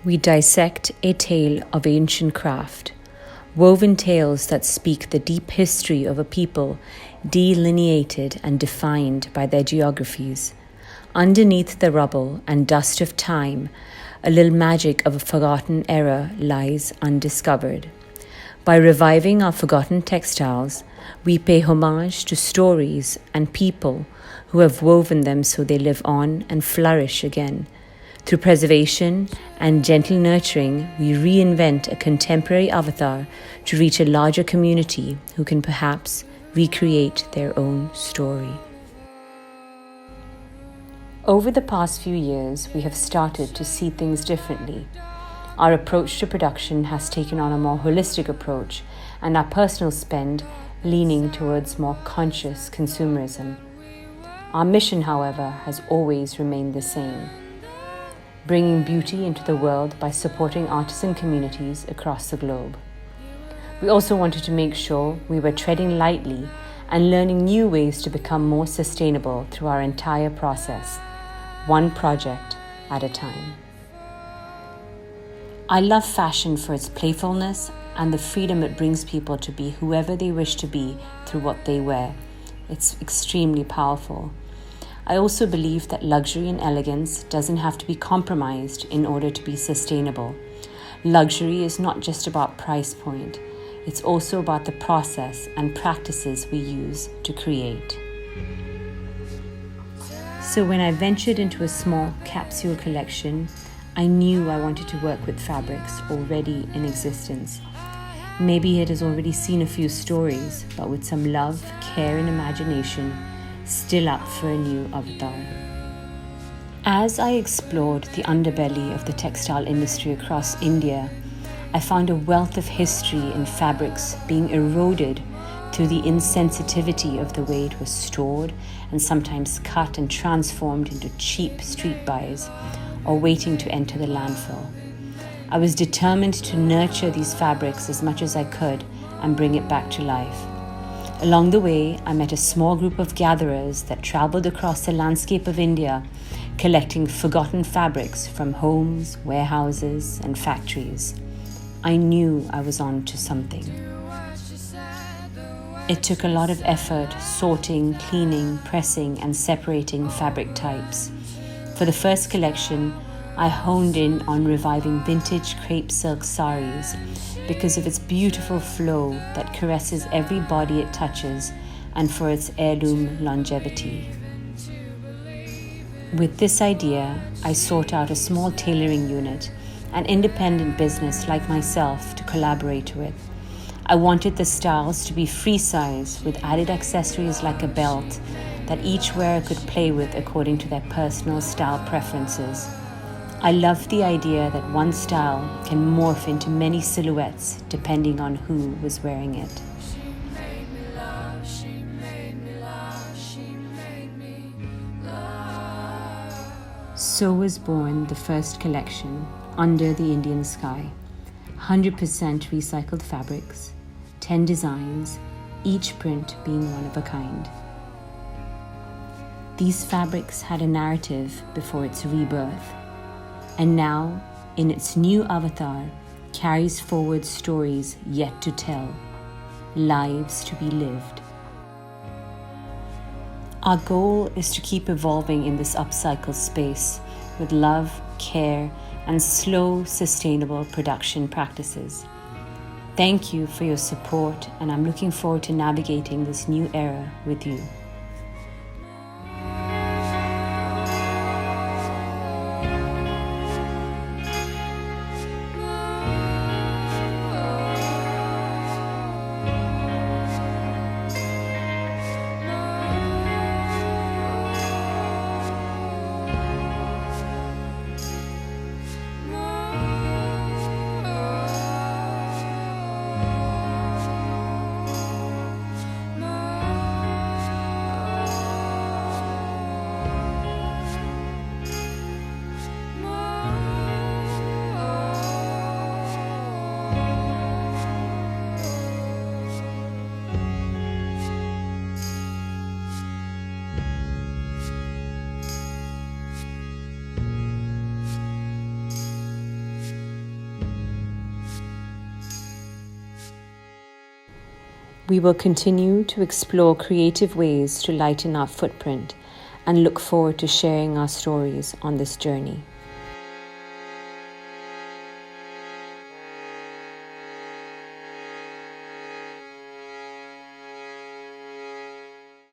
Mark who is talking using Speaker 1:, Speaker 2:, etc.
Speaker 1: we dissect a tale of ancient craft, woven tales that speak the deep history of a people delineated and defined by their geographies. Underneath the rubble and dust of time, a little magic of a forgotten era lies undiscovered. By reviving our forgotten textiles, we pay homage to stories and people who have woven them so they live on and flourish again. Through preservation and gentle nurturing, we reinvent a contemporary avatar to reach a larger community who can perhaps recreate their own story. Over the past few years, we have started to see things differently. Our approach to production has taken on a more holistic approach, and our personal spend leaning towards more conscious consumerism. Our mission, however, has always remained the same: bringing beauty into the world by supporting artisan communities across the globe. We also wanted to make sure we were treading lightly and learning new ways to become more sustainable through our entire process, one project at a time. I love fashion for its playfulness and the freedom it brings people to be whoever they wish to be through what they wear. It's extremely powerful. I also believe that luxury and elegance doesn't have to be compromised in order to be sustainable. Luxury is not just about price point, it's also about the process and practices we use to create. So when I ventured into a small capsule collection, I knew I wanted to work with fabrics already in existence. Maybe it has already seen a few stories, but with some love, care, and imagination, still up for a new avatar. As I explored the underbelly of the textile industry across India, I found a wealth of history in fabrics being eroded through the insensitivity of the way it was stored and sometimes cut and transformed into cheap street buys or waiting to enter the landfill. I was determined to nurture these fabrics as much as I could and bring it back to life. Along the way, I met a small group of gatherers that traveled across the landscape of India, collecting forgotten fabrics from homes, warehouses, and factories. I knew I was on to something. It took a lot of effort sorting, cleaning, pressing, and separating fabric types. For the first collection, I honed in on reviving vintage crepe silk saris because of its beautiful flow that caresses every body it touches and for its heirloom longevity. With this idea, I sought out a small tailoring unit, an independent business like myself, to collaborate with. I wanted the styles to be free size with added accessories like a belt that each wearer could play with according to their personal style preferences. I loved the idea that one style can morph into many silhouettes depending on who was wearing it. So was born the first collection, Under the Indian Sky. 100% recycled fabrics, 10 designs, each print being one of a kind. These fabrics had a narrative before its rebirth, and now, in its new avatar, carries forward stories yet to tell, lives to be lived. Our goal is to keep evolving in this upcycle space with love, care, and slow, sustainable production practices. Thank you for your support, and I'm looking forward to navigating this new era with you. We will continue to explore creative ways to lighten our footprint and look forward to sharing our stories on this journey.